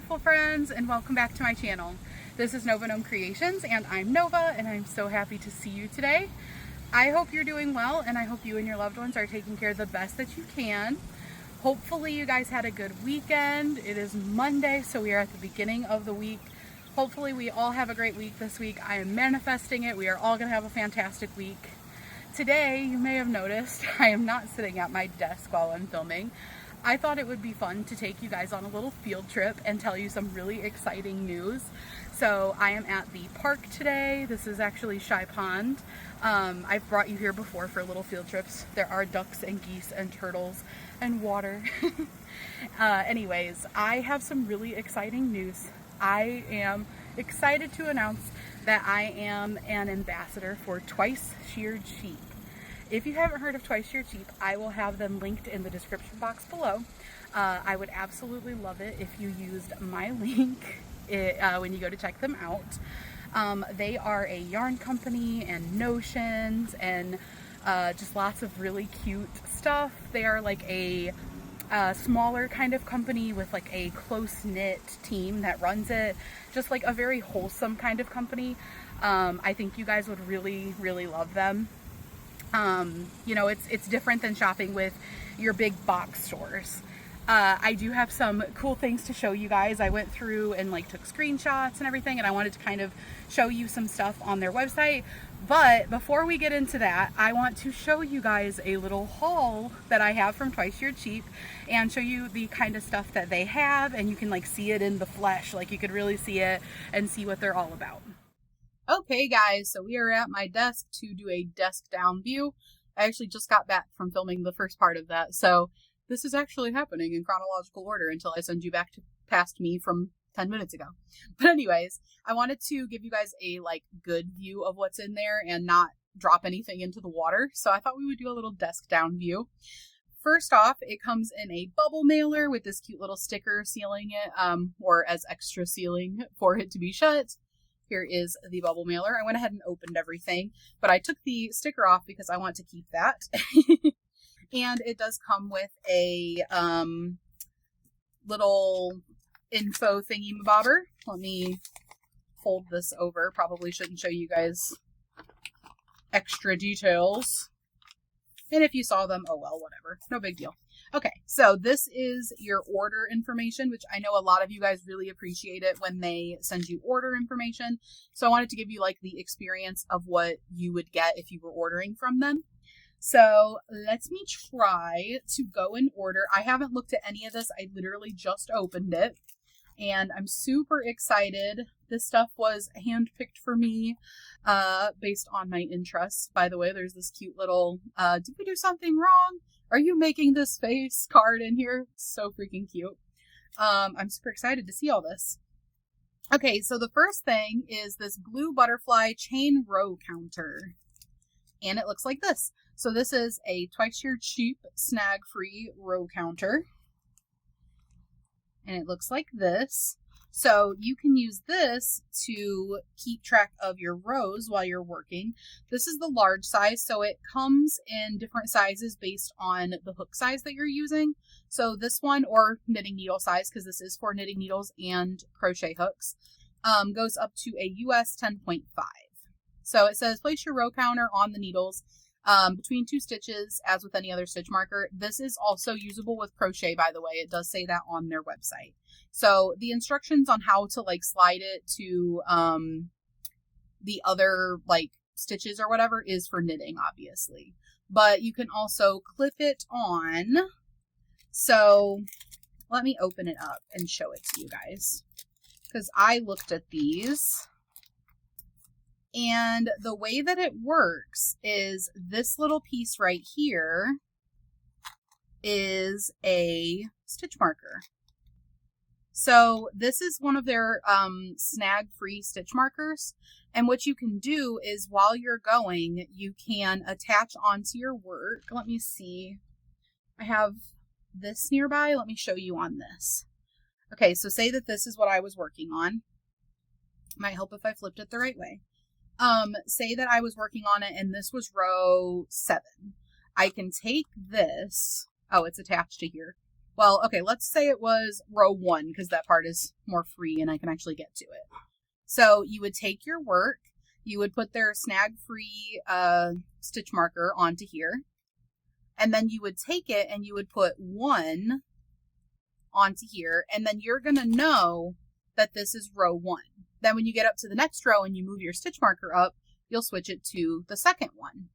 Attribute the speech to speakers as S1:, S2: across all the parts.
S1: beautiful friends, and welcome back to my channel. This is Nova Gnome Creations, and I'm Nova, and I'm so happy to see you today. I hope you're doing well, and I hope you and your loved ones are taking care of the best that you can. Hopefully you guys had a good weekend. It is Monday, so we are at the beginning of the week. Hopefully we all have a great week this week. I am manifesting it. We are all going to have a fantastic week. Today, you may have noticed, I am not sitting at my desk while I'm filming. I thought it would be fun to take you guys on a little field trip and tell you some really exciting news. So I am at the park today. This is actually Shy Pond. I've brought you here before for little field trips. There are ducks and geese and turtles and water. Anyways, I have some really exciting news. I am excited to announce that I am an ambassador for Twice Sheared Sheep. If you haven't heard of Twice Sheared Sheep, I will have them linked in the description box below. I would absolutely love it if you used my link when you go to check them out. They are a yarn company and notions and just lots of really cute stuff. They are like a smaller kind of company with like a close-knit team that runs it. Just like a very wholesome kind of company. I think you guys would really, really love them. You know, it's different than shopping with your big box stores. I do have some cool things to show you guys. I went through and like took screenshots and everything, and I wanted to kind of show you some stuff on their website. But before we get into that, I want to show you guys a little haul that I have from Twice Sheared Sheep and show you the kind of stuff that they have, and you can like see it in the flesh. Like you could really see it and see what they're all about. Okay guys, so we are at my desk to do a desk down view. I actually just got back from filming the first part of that, so this is actually happening in chronological order until I send you back to past me from 10 minutes ago. But anyways, I wanted to give you guys a like good view of what's in there and not drop anything into the water, so I thought we would do a little desk down view. First off, it comes in a bubble mailer with this cute little sticker sealing it, or as extra sealing for it to be shut. Here is the bubble mailer. I went ahead and opened everything, but I took the sticker off because I want to keep that. And it does come with a little info thingy bobber. Let me fold this over. Probably shouldn't show you guys extra details. And if you saw them, oh well, whatever. No big deal. Okay, so this is your order information, which I know a lot of you guys really appreciate it when they send you order information. So I wanted to give you like the experience of what you would get if you were ordering from them. So let me try to go in order. I haven't looked at any of this. I literally just opened it and I'm super excited. This stuff was handpicked for me based on my interests. By the way, there's this cute little, did we do something wrong? Are you making this face card in here? So freaking cute. I'm super excited to see all this. Okay, so the first thing is this blue butterfly chain row counter. And it looks like this. So this is a Twice Sheared Sheep snag-free row counter. And it looks like this. So you can use this to keep track of your rows while you're working. This is the large size, so it comes in different sizes based on the hook size that you're using. So this one, or knitting needle size, because this is for knitting needles and crochet hooks, goes up to a US 10.5. So it says place your row counter on the needles between 2 stitches as with any other stitch marker. This is also usable with crochet, by the way. It does say that on their website. So the instructions on how to like slide it to the other like stitches or whatever is for knitting, obviously. But you can also clip it on. So let me open it up and show it to you guys, because I looked at these. And the way that it works is this little piece right here is a stitch marker. So this is one of their snag-free stitch markers. And what you can do is while you're going, you can attach onto your work. Let me see. I have this nearby. Let me show you on this. Okay, so say that this is what I was working on. Might help if I flipped it the right way. Say that I was working on it and this was row 7. I can take this. Oh, it's attached to here. well, okay, let's say it was row 1 because that part is more free and I can actually get to it. So you would take your work, you would put their snag free stitch marker onto here, and then you would take it and you would put 1 onto here, and then you're going to know that this is row 1. Then when you get up to the next row and you move your stitch marker up, you'll switch it to the second one.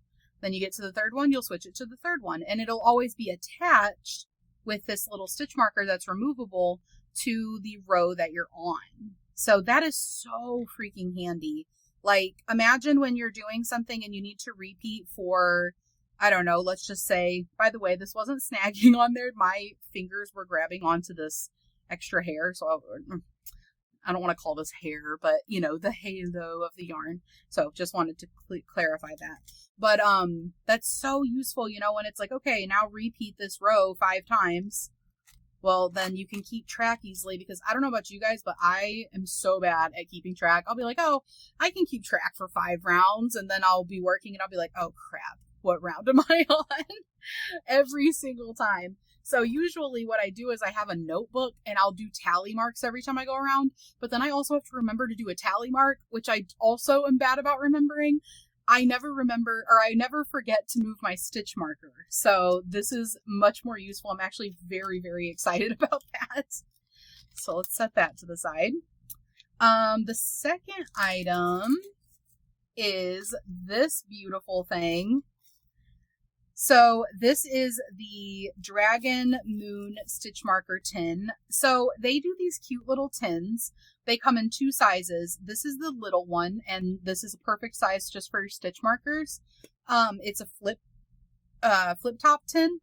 S1: Then you get to the third one, you'll switch it to the third one, and it'll always be attached with this little stitch marker that's removable to the row that you're on. So that is so freaking handy. Like, imagine when you're doing something and you need to repeat for, I don't know, let's just say, by the way, this wasn't snagging on there. My fingers were grabbing onto this extra hair. So I don't want to call this hair, but you know, the halo of the yarn. So just wanted to clarify that. But that's so useful, you know, when it's like, okay, now repeat this row 5 times. Well, then you can keep track easily, because I don't know about you guys, but I am so bad at keeping track. I'll be like, oh, I can keep track for 5 rounds, and then I'll be working and I'll be like, oh crap, what round am I on? Every single time. So usually what I do is I have a notebook and I'll do tally marks every time I go around, but then I also have to remember to do a tally mark, which I also am bad about remembering. I never remember, or I never forget to move my stitch marker. So this is much more useful. I'm actually very, very excited about that. So let's set that to the side. The second item is this beautiful thing. So this is the Dragon Moon Stitch Marker tin. So they do these cute little tins. They come in 2 sizes. This is the little one, and this is a perfect size just for your stitch markers. It's a flip top tin.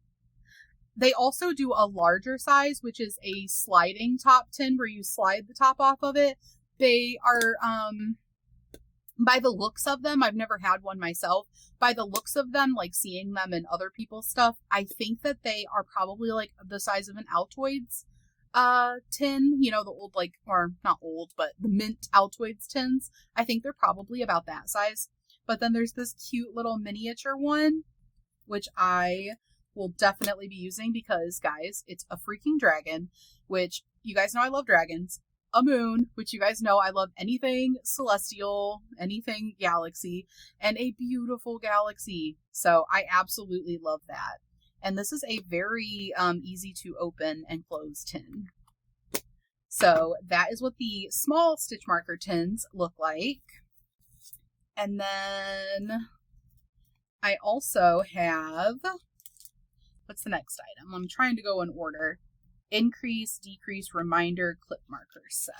S1: They also do a larger size, which is a sliding top tin where you slide the top off of it. They are, by the looks of them, I've never had one myself. By the looks of them, like seeing them in other people's stuff, I think that they are probably like the size of an Altoids tin, you know, the old, like, or not old, but the mint Altoids tins. I think they're probably about that size. But then there's this cute little miniature one, which I will definitely be using because, guys, it's a freaking dragon, which you guys know I love dragons. A moon, which you guys know I love anything celestial, anything galaxy, and a beautiful galaxy. So I absolutely love that. And this is a very easy to open and close tin. So that is what the small stitch marker tins look like. And then I also have, what's the next item? I'm trying to go in order. Increase, decrease, reminder, clip marker set,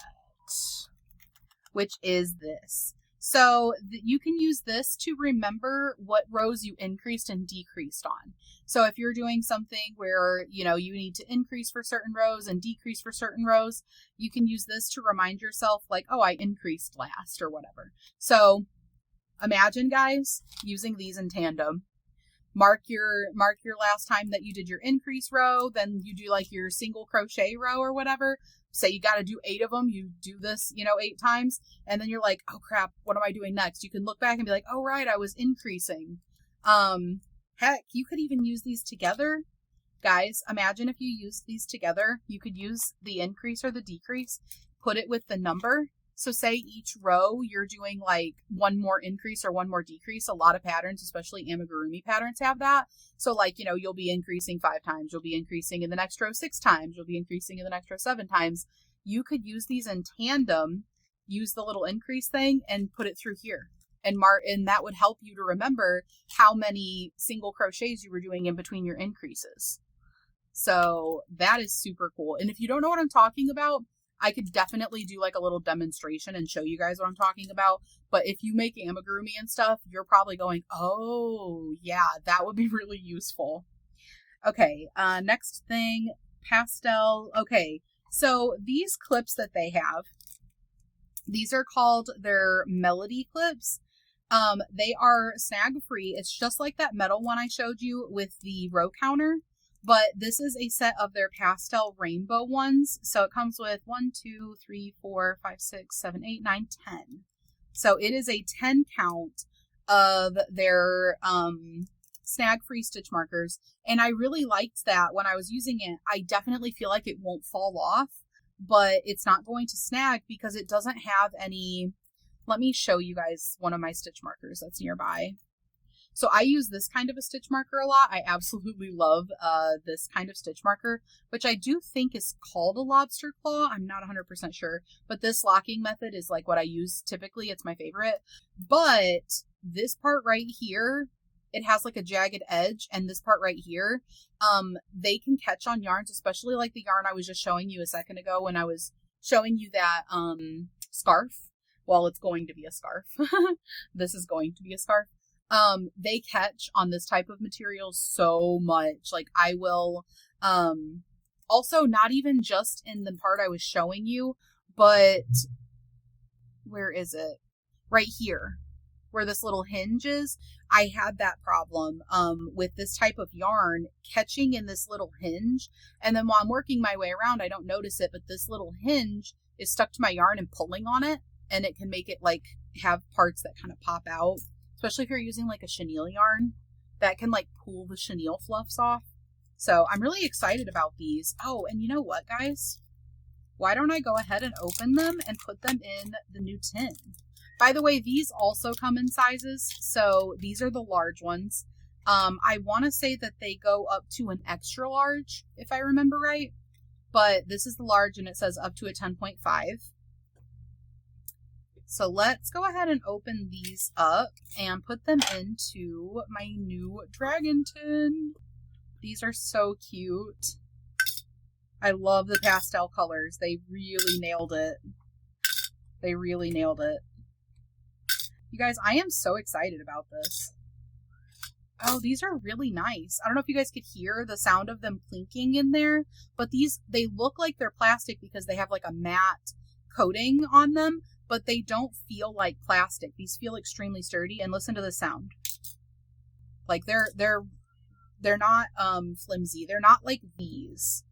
S1: which is this. So you can use this to remember what rows you increased and decreased on. So if you're doing something where, you know, you need to increase for certain rows and decrease for certain rows, you can use this to remind yourself like, oh, I increased last or whatever. So imagine, guys, using these in tandem. Mark your last time that you did your increase row, then you do like your single crochet row or whatever. Say you got to do 8 of them, you do this, you know, 8 times, and then you're like, oh crap, what am I doing next? You can look back and be like, oh right, I was increasing. Heck, you could even use these together. Guys, imagine if you used these together. You could use the increase or the decrease, put it with the number. So say each row you're doing like 1 more increase or 1 more decrease. A lot of patterns, especially amigurumi patterns, have that. So like, you know, you'll be increasing 5 times, you'll be increasing in the next row 6 times, you'll be increasing in the next row 7 times. You could use these in tandem, use the little increase thing and put it through here. And that would help you to remember how many single crochets you were doing in between your increases. So that is super cool. And if you don't know what I'm talking about, I could definitely do like a little demonstration and show you guys what I'm talking about. But if you make amigurumi and stuff, you're probably going, oh yeah, that would be really useful. Okay, next thing, pastel. Okay, so these clips that they have, these are called their Melody clips. They are snag free. It's just like that metal one I showed you with the row counter. But this is a set of their pastel rainbow ones. So it comes with 1, 2, 3, 4, 5, 6, 7, 8, 9, 10. So it is a 10 count of their snag-free stitch markers. And I really liked that when I was using it. I definitely feel like it won't fall off, but it's not going to snag because it doesn't have any. Let me show you guys one of my stitch markers that's nearby. So I use this kind of a stitch marker a lot. I absolutely love this kind of stitch marker, which I do think is called a lobster claw. I'm not 100% sure, but this locking method is like what I use typically. It's my favorite. But this part right here, it has like a jagged edge, and this part right here, they can catch on yarns, especially like the yarn I was just showing you a second ago when I was showing you that scarf. Well, it's going to be a scarf. This is going to be a scarf. They catch on this type of material so much. Like I will, also not even just in the part I was showing you, but where is it? Right here, where this little hinge is. I had that problem, with this type of yarn catching in this little hinge. And then while I'm working my way around, I don't notice it, but this little hinge is stuck to my yarn and pulling on it. And it can make it like have parts that kind of pop out. Especially if you're using like a chenille yarn, that can like pull the chenille fluffs off. So I'm really excited about these. Oh, and you know what, guys? Why don't I go ahead and open them and put them in the new tin? By the way, these also come in sizes. So these are the large ones. I want to say that they go up to an extra large, if I remember right. But this is the large and it says up to a 10.5. So let's go ahead and open these up and put them into my new dragon tin. These are so cute. I love the pastel colors. They really nailed it. They really nailed it. You guys, I am so excited about this. Oh, these are really nice. I don't know if you guys could hear the sound of them clinking in there, but these, they look like they're plastic because they have like a matte coating on them. But they don't feel like plastic. These feel extremely sturdy, and listen to the sound. Like they're not flimsy. They're not like these.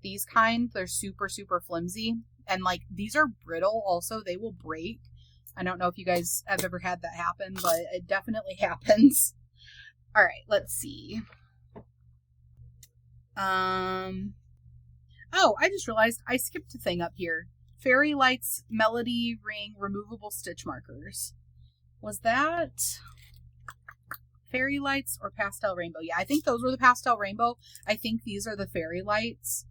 S1: These kind, they're super, super flimsy. And like these are brittle also. They will break. I don't know if you guys have ever had that happen, but it definitely happens. All right, let's see. Oh, I just realized I skipped a thing up here. Fairy Lights Melody Ring Removable Stitch Markers. Was that Fairy Lights or Pastel Rainbow? Yeah, I think those were the Pastel Rainbow. I think these are the Fairy Lights.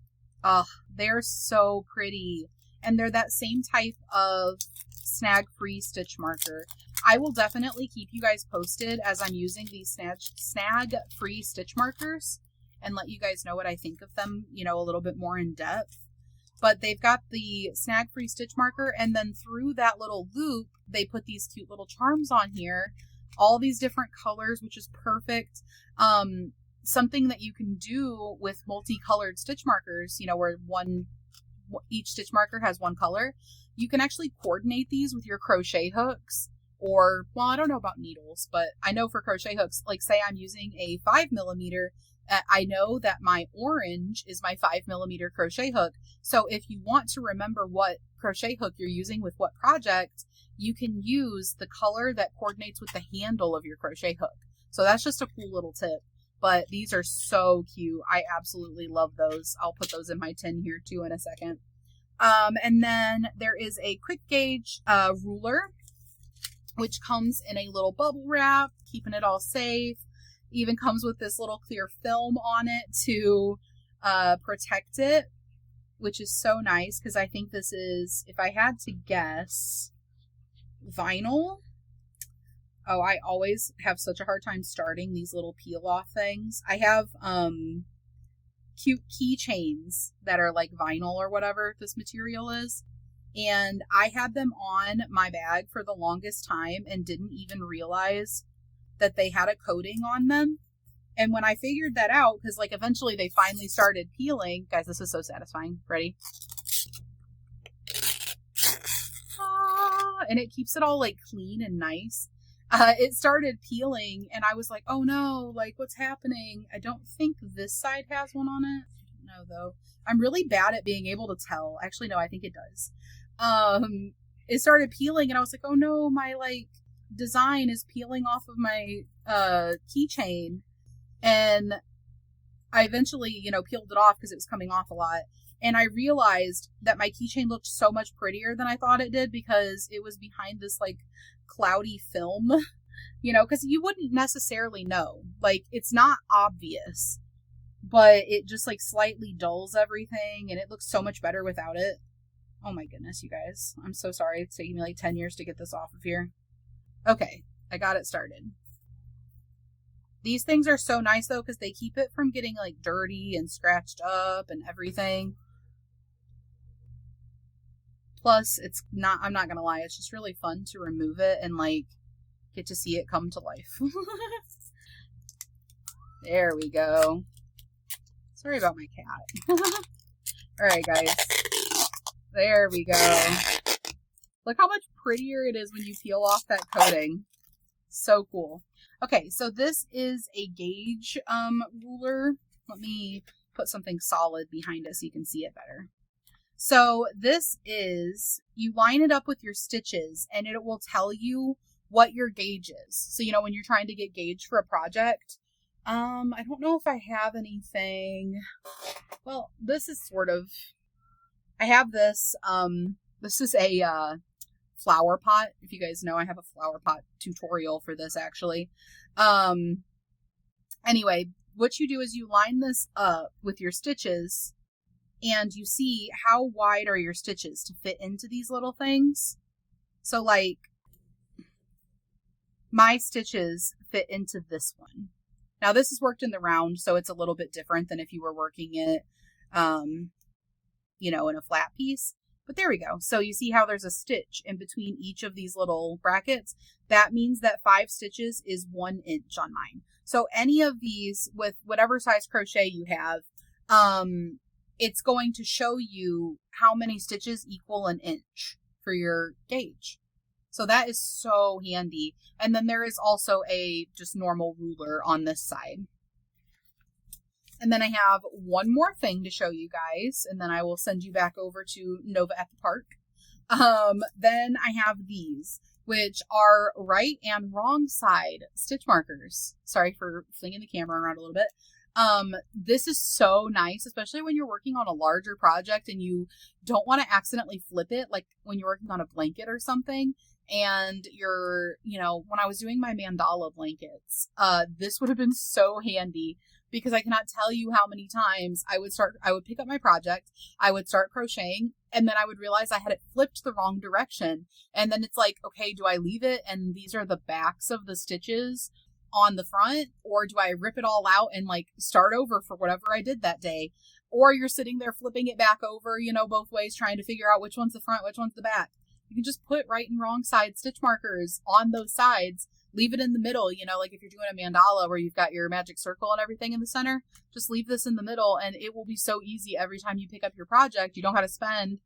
S1: They're so pretty. And they're that same type of snag-free stitch marker. I will definitely keep you guys posted as I'm using these snag-free stitch markers and let you guys know what I think of them, you know, a little bit more in depth. But they've got the snag-free stitch marker, and then through that little loop, they put these cute little charms on here. All these different colors, which is perfect. Something that you can do with multicolored stitch markers, you know, where each stitch marker has one color. You can actually coordinate these with your crochet hooks, or, well, I don't know about needles, but I know for crochet hooks, like say I'm using a 5mm, I know that my orange is my 5mm crochet hook. So if you want to remember what crochet hook you're using with what project, you can use the color that coordinates with the handle of your crochet hook. So that's just a cool little tip. But these are so cute. I absolutely love those. I'll put those in my tin here too in a second. And then there is a quick gauge ruler, which comes in a little bubble wrap, keeping it all safe. Even comes with this little clear film on it to protect it, which is so nice because I think this is, if I had to guess, vinyl. Oh, I always have such a hard time starting these little peel off things. I have cute keychains that are like vinyl or whatever this material is, and I had them on my bag for the longest time and didn't even realize that they had a coating on them. And when I figured that out, because like eventually they finally started peeling, guys, this is so satisfying. Ready? And it keeps it all like clean and nice. It started peeling and I was like, oh no, like what's happening? I don't think this side has one on it. No, though. I'm really bad at being able to tell. Actually, no, I think it does. It started peeling and I was like, oh no, my like design is peeling off of my keychain, and I eventually, you know, peeled it off because it was coming off a lot. And I realized that my keychain looked so much prettier than I thought it did because it was behind this like cloudy film, you know, because you wouldn't necessarily know. Like, it's not obvious, but it just like slightly dulls everything, and it looks so much better without it. Oh my goodness, you guys. I'm so sorry. It's taking me like 10 years to get this off of here. Okay, I got it started. These things are so nice though because they keep it from getting like dirty and scratched up and everything. Plus, it's not, I'm not gonna lie, it's just really fun to remove it and like get to see it come to life. There we go. Sorry about my cat. Alright guys, there we go. Look how much prettier it is when you peel off that coating. So cool. Okay, so this is a gauge ruler. Let me put something solid behind it so you can see it better. So this is, you line it up with your stitches and it will tell you what your gauge is. So, you know, when you're trying to get gauge for a project, I don't know if I have anything. Well, this is sort of, I have this, this is a flower pot. If you guys know, I have a flower pot tutorial for this actually. Anyway, what you do is you line this up with your stitches and you see how wide are your stitches to fit into these little things. So like my stitches fit into this one. Now this is worked in the round, so it's a little bit different than if you were working it, you know, in a flat piece. But there we go. So you see how there's a stitch in between each of these little brackets. That means that 5 stitches is 1 inch on mine. So any of these with whatever size crochet you have, it's going to show you how many stitches equal an inch for your gauge. So that is so handy. And then there is also a just normal ruler on this side. And then I have one more thing to show you guys, and then I will send you back over to Nova at the park. Then I have these, which are right and wrong side stitch markers. Sorry for flinging the camera around a little bit. This is so nice, especially when you're working on a larger project and you don't want to accidentally flip it, like when you're working on a blanket or something. And you're, you know, when I was doing my mandala blankets, this would have been so handy because I cannot tell you how many times I would pick up my project, I would start crocheting, and then I would realize I had it flipped the wrong direction. And then it's like, okay, do I leave it and these are the backs of the stitches on the front, or do I rip it all out and like start over for whatever I did that day? Or you're sitting there flipping it back over, you know, both ways, trying to figure out which one's the front, which one's the back. You can just put right and wrong side stitch markers on those sides, leave it in the middle, you know, like if you're doing a mandala where you've got your magic circle and everything in the center, just leave this in the middle and it will be so easy every time you pick up your project. You don't have to spend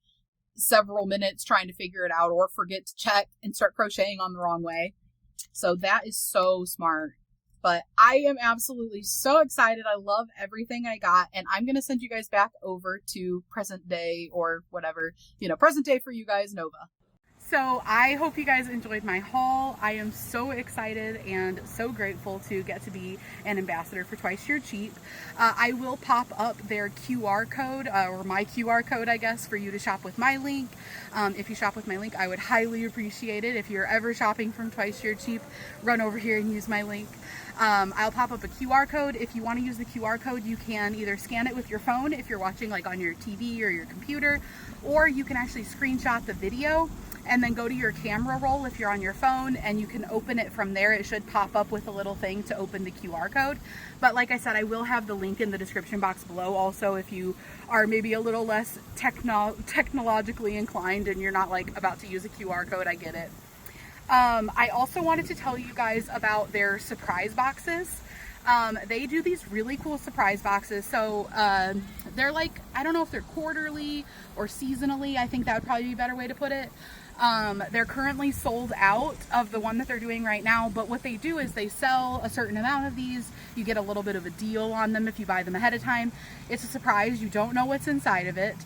S1: several minutes trying to figure it out or forget to check and start crocheting on the wrong way. So that is so smart. But I am absolutely so excited. I love everything I got, and I'm going to send you guys back over to present day or whatever, you know, present day for you guys, Nova. So I hope you guys enjoyed my haul. I am so excited and so grateful to get to be an ambassador for Twice Sheared Cheap. I will pop up their QR code, or my QR code, I guess, for you to shop with my link. If you shop with my link, I would highly appreciate it. If you're ever shopping from Twice Sheared Cheap, run over here and use my link. I'll pop up a QR code. If you want to use the QR code, you can either scan it with your phone if you're watching like on your TV or your computer, or you can actually screenshot the video and then go to your camera roll if you're on your phone, and you can open it from there. It should pop up with a little thing to open the QR code. But like I said, I will have the link in the description box below also if you are maybe a little less technologically inclined and you're not like about to use a QR code. I get it. I also wanted to tell you guys about their surprise boxes. They do these really cool surprise boxes. So they're like, I don't know if they're quarterly or seasonally. I think that would probably be a better way to put it. They're currently sold out of the one that they're doing right now, but what they do is they sell a certain amount of these. You get a little bit of a deal on them if you buy them ahead of time. It's a surprise. You don't know what's inside of it.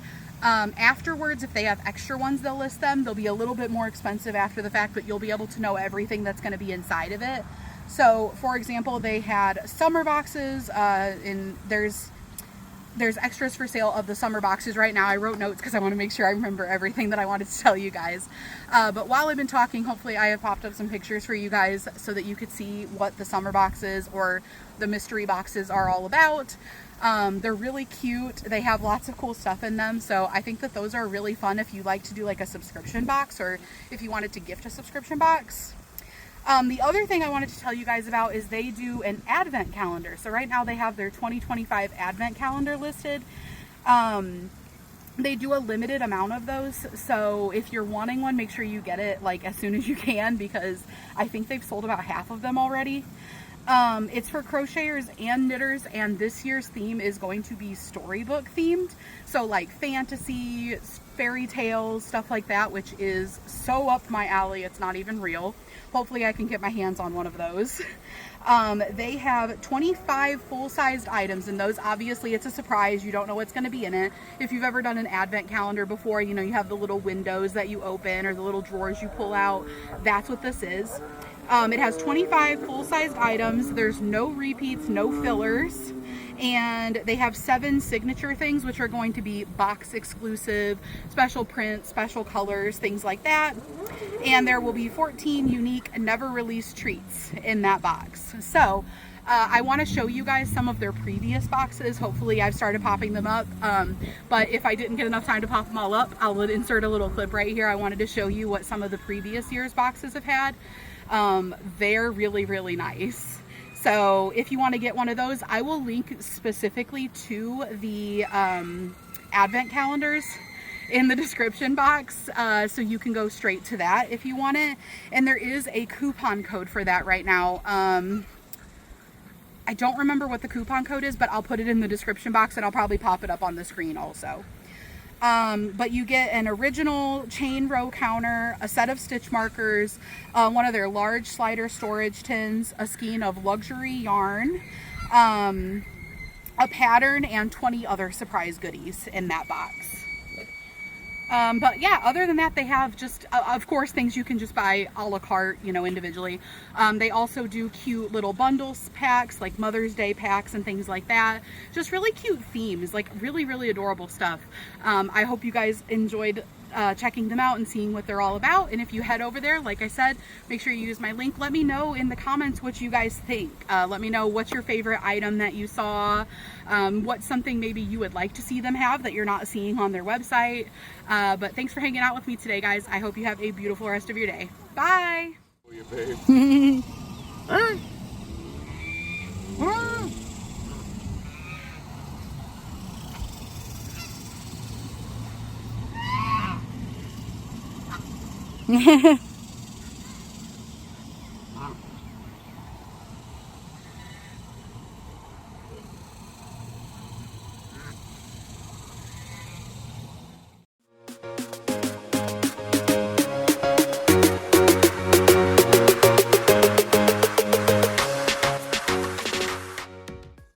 S1: Afterwards, if they have extra ones, they'll list them. They'll be a little bit more expensive after the fact, but you'll be able to know everything that's going to be inside of it. So, for example, they had summer boxes, and there's extras for sale of the summer boxes right now. I wrote notes because I want to make sure I remember everything that I wanted to tell you guys. But while I've been talking, hopefully I have popped up some pictures for you guys so that you could see what the summer boxes or the mystery boxes are all about. They're really cute. They have lots of cool stuff in them. So I think that those are really fun if you like to do like a subscription box, or if you wanted to gift a subscription box. The other thing I wanted to tell you guys about is they do an advent calendar. So right now they have their 2025 advent calendar listed. They do a limited amount of those. So if you're wanting one, make sure you get it like as soon as you can, because I think they've sold about half of them already. It's for crocheters and knitters, and this year's theme is going to be storybook themed. So like fantasy, fairy tales, stuff like that, which is so up my alley. It's not even real. Hopefully I can get my hands on one of those. They have 25 full-sized items, and those, obviously, it's a surprise. You don't know what's going to be in it. If you've ever done an advent calendar before, you know, you have the little windows that you open or the little drawers you pull out. That's what this is. It has 25 full-sized items. There's no repeats, no fillers. And they have 7 signature things, which are going to be box exclusive, special prints, special colors, things like that. And there will be 14 unique, never released treats in that box. So I want to show you guys some of their previous boxes. Hopefully I've started popping them up. But if I didn't get enough time to pop them all up, I'll insert a little clip right here. I wanted to show you what some of the previous year's boxes have had. They're really, really nice. So if you want to get one of those, I will link specifically to the advent calendars in the description box, so you can go straight to that if you want it. And there is a coupon code for that right now. I don't remember what the coupon code is, but I'll put it in the description box, and I'll probably pop it up on the screen also. But you get an original chain row counter, a set of stitch markers, one of their large slider storage tins, a skein of luxury yarn, a pattern, and 20 other surprise goodies in that box. But yeah, other than that, they have just, of course, things you can just buy a la carte, you know, individually. They also do cute little bundles packs, like Mother's Day packs and things like that. Just really cute themes, like really, really adorable stuff. I hope you guys enjoyed checking them out and seeing what they're all about. And if you head over there, like I said, make sure you use my link. Let me know in the comments what you guys think. Let me know what's your favorite item that you saw, what's something maybe you would like to see them have that you're not seeing on their website. But thanks for hanging out with me today, guys. I hope you have a beautiful rest of your day. Bye.